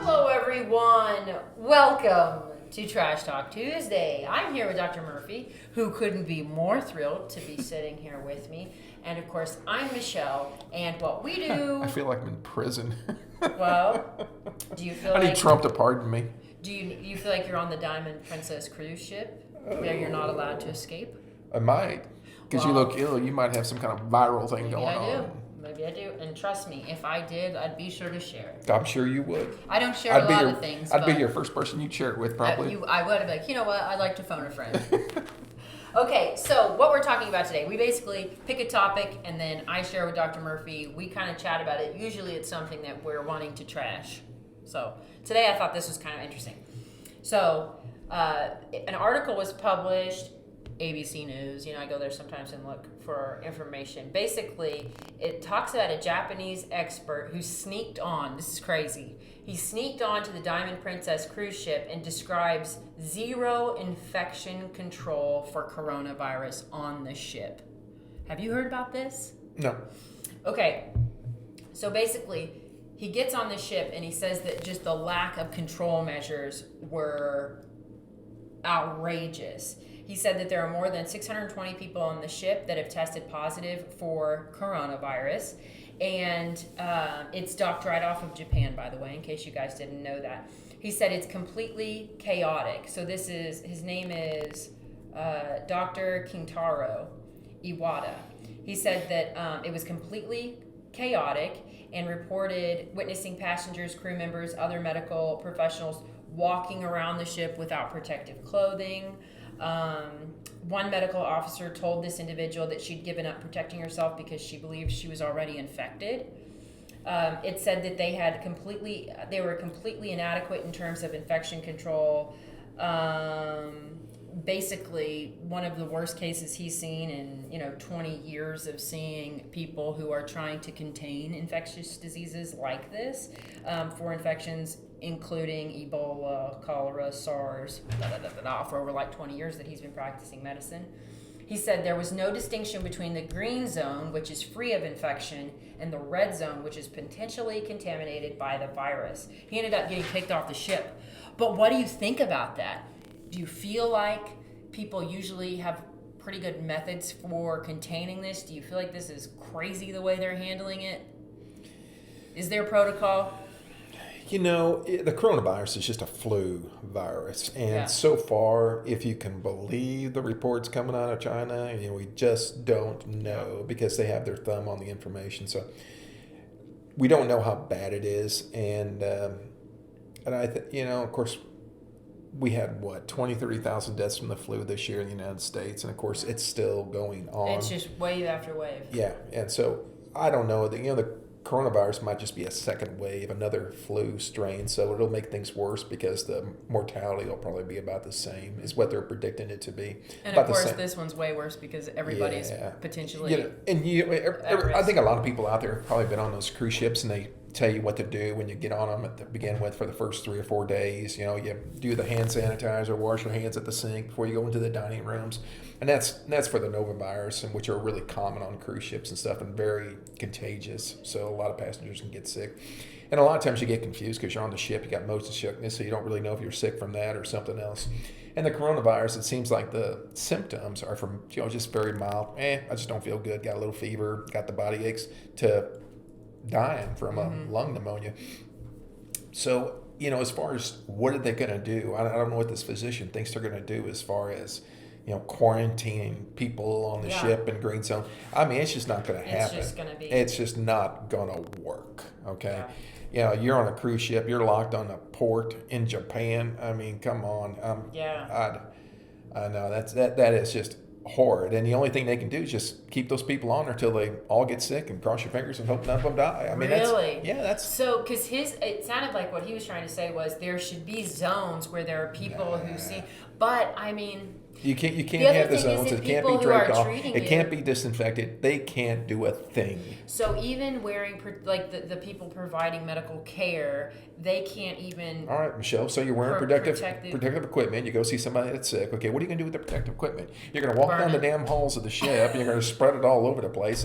Hello, everyone. Welcome to Trash Talk Tuesday. I'm here with Dr. Murphy, who couldn't be more thrilled to be sitting here with me. And of course, I'm Michelle. And what we do. I feel like I'm in prison. Well, do you feel I like. need Trump to pardon me. Do you feel like you're on the Diamond Princess cruise ship where you're not allowed to escape? I might. Because you look ill. You might have some kind of viral thing going on. Maybe I do. And trust me, if I did, I'd be sure to share it. I'm sure you would. I don't share a lot of things. I'd be your first person you'd share it with, probably. I would have been like, you know what? I'd like to phone a friend. Okay, so what we're talking about today, we basically pick a topic and then I share with Dr. Murphy. We kind of chat about it. Usually it's something that we're wanting to trash. So today I thought this was kind of interesting. So an article was published, ABC News. I go there sometimes and look for information. Basically, it talks about a Japanese expert who sneaked on. This is crazy. He sneaked on to the Diamond Princess cruise ship and describes zero infection control for coronavirus on the ship. Have you heard about this? No. Okay. So basically, he gets on the ship and he says that just the lack of control measures were outrageous. He said that there are more than 620 people on the ship that have tested positive for coronavirus. And it's docked right off of Japan, by the way, in case you guys didn't know that. He said it's completely chaotic. So his name is Dr. Kintaro Iwata. He said that it was completely chaotic and reported witnessing passengers, crew members, other medical professionals walking around the ship without protective clothing. One medical officer told this individual that she'd given up protecting herself because she believed she was already infected. It said that they were completely inadequate in terms of infection control. Basically, one of the worst cases he's seen in 20 years of seeing people who are trying to contain infectious diseases like this for infections, including Ebola, cholera, SARS, for over like 20 years that he's been practicing medicine. He said there was no distinction between the green zone, which is free of infection, and the red zone, which is potentially contaminated by the virus. He ended up getting kicked off the ship. But what do you think about that? Do you feel like people usually have pretty good methods for containing this? Do you feel like this is crazy the way they're handling it? Is there protocol? The coronavirus is just a flu virus. And so far, if you can believe the reports coming out of China, we just don't know because they have their thumb on the information. So we don't know how bad it is. And of course, we had 30,000 deaths from the flu this year in the United States. And of course, it's still going on. It's just wave after wave. Yeah. And so I don't know. The coronavirus might just be a second wave, another flu strain, so it'll make things worse because the mortality will probably be about the same, is what they're predicting it to be. And of course, this one's way worse because everybody's potentially I think a lot of people out there have probably been on those cruise ships and they tell you what to do when you get on them to begin with for the first 3 or 4 days. You do the hand sanitizer, wash your hands at the sink before you go into the dining rooms. And that's for the novavirus, and which are really common on cruise ships and stuff and very contagious. So a lot of passengers can get sick. And a lot of times you get confused because you're on the ship, you got motion sickness, so you don't really know if you're sick from that or something else. And the coronavirus, it seems like the symptoms are from just very mild. I just don't feel good, got a little fever, got the body aches, to dying from lung pneumonia. So, as far as what are they going to do, I don't know what this physician thinks they're going to do as far as, quarantining people on the ship in green zone. It's just not going to happen. It's just not going to work, okay? Yeah. You're on a cruise ship, you're locked on a port in Japan. Come on. I know that is just horrid, and the only thing they can do is just keep those people on until they all get sick and cross your fingers and hope none of them die. Really? That's so, because it sounded like what he was trying to say was there should be zones where there are people who see, but you can't have the zones. It can't be draped off. It can't be disinfected. They can't do a thing. So even wearing the people providing medical care, they can't even. All right, Michelle. So you're wearing protective equipment. You go see somebody that's sick. Okay, what are you going to do with the protective equipment? You're going to walk down the damn halls of the ship. And you're going to spread it all over the place.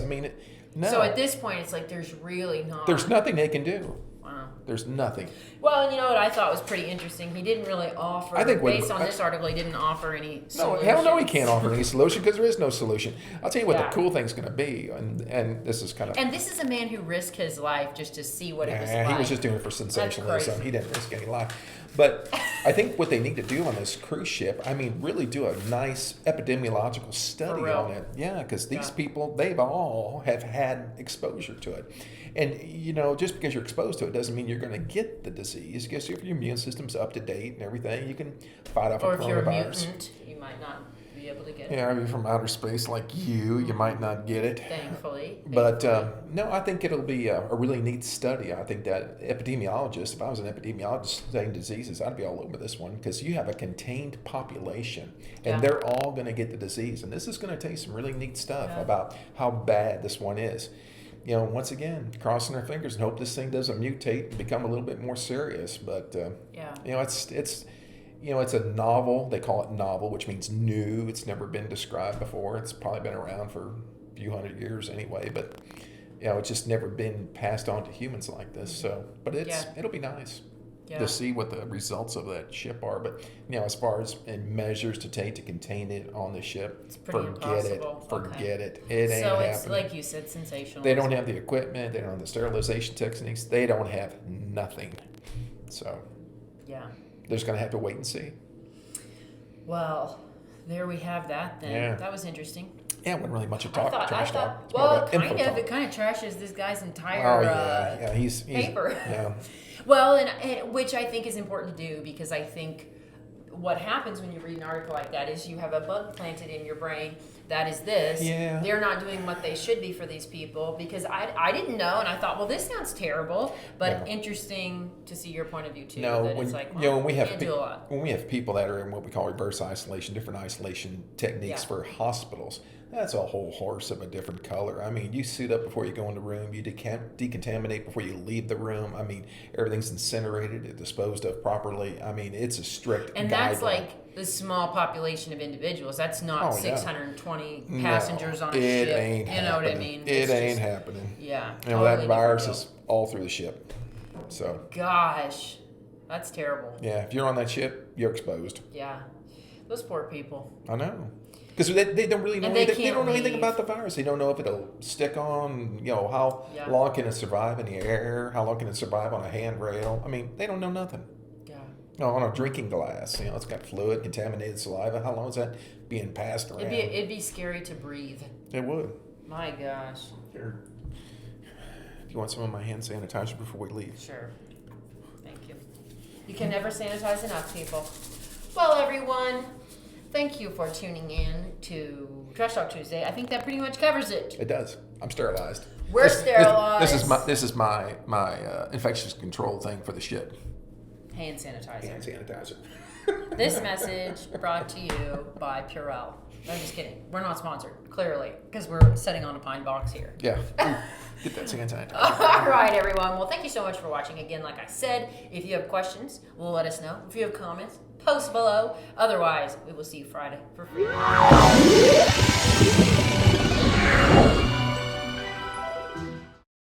No. So at this point, it's like there's really not. There's nothing they can do. Wow. There's nothing. Well, and you know what I thought was pretty interesting? He didn't really offer, based on this article, he didn't offer any solutions. No, hell no, he can't offer any solution because there is no solution. I'll tell you what Yeah. the cool thing's going to be, and this is kind of... And this is a man who risked his life just to see what it was He like. was just doing it for sensationalism. crazy. He didn't risk any life. But I think what they need to do on this cruise ship, I mean, really do a nice epidemiological study For real. on it. Yeah, because these Yeah. people, they've all have had exposure to it. And, you know, just because you're exposed to it doesn't mean you're going to get the disease. Because if your immune system's up to date and everything, you can fight off Or a if you're a coronavirus. mutant, you might not be able to get it. Yeah, I mean, from outer space like you might not get it. Thankfully. But no, I think it'll be a really neat study. I think that epidemiologist, if I was an epidemiologist studying diseases, I'd be all over this one because you have a contained population and Yeah. they're all going to get the disease. And this is going to tell you some really neat stuff Yeah. about how bad this one is. You know, once again, crossing our fingers and hope this thing doesn't mutate and become a little bit more serious. But, Yeah. you know, it's a novel. They call it novel, which means new. It's never been described before. It's probably been around for a few hundred years anyway, but you know, it's just never been passed on to humans like this. So, but it'll be nice to see what the results of that ship are. But you know, as far as in measures to take to contain it on the ship, It's pretty forget impossible. it. It ain't So happening. it's like you said, sensational. They don't have the equipment. They don't have the sterilization techniques. They don't have nothing. So Yeah. they're just gonna have to wait and see. Well, there we have that then. Yeah. That was interesting. Yeah, it wasn't really much of I trash talk. thought, It's more well, about info kind of. talk. It kind of trashes this guy's entire Oh yeah, he's paper. Yeah, Well, and which I think is important to do because I think what happens when you read an article like that is you have a bug planted in your brain that is this. Yeah. They're not doing what they should be for these people because I didn't know and I thought, well, this sounds terrible, but Yeah. interesting to see your point of view too. No, that when it's like, you know well, when we you have can't do a lot. when we have people that are in what we call reverse isolation, different isolation techniques Yeah. for hospitals. That's a whole horse of a different color. I mean, you suit up before you go in the room. You decontaminate before you leave the room. I mean, everything's incinerated, disposed of properly. I mean, it's a strict And guideline. that's like the small population of individuals. That's not Oh, yeah. 620 passengers on a it ship. Ain't you know what I happening. mean? It It's ain't just- happening. Yeah. You know, that totally virus different is all through the ship. So, deal. Gosh, that's terrible. yeah, if you're on that ship, you're exposed. Yeah. Those poor people. I know. Because they don't really know And they anything. They can't don't know anything leave. about the virus. They don't know if it'll stick on, you know, how Yeah. long can it survive in the air? How long can it survive on a handrail? I mean, they don't know nothing. Yeah. You know, on a drinking glass, you know, it's got fluid, contaminated saliva. How long is that being passed around? It'd be scary to breathe. It would. My gosh. Here. Do you want some of my hand sanitizer before we leave? Sure. Thank you. You can never sanitize enough, people. Well, everyone, thank you for tuning in to Trash Talk Tuesday. I think that pretty much covers it. It does. I'm sterilized. We're sterilized. This is my infectious control thing for the ship. Hand sanitizer. Hand sanitizer. This message brought to you by Purell. I'm just kidding. We're not sponsored, clearly, because we're sitting on a pine box here. Yeah. Get that hand sanitizer. All right, everyone. Well, thank you so much for watching. Again, like I said, if you have questions, we'll let us know. If you have comments, post below. Otherwise, we will see you Friday for free.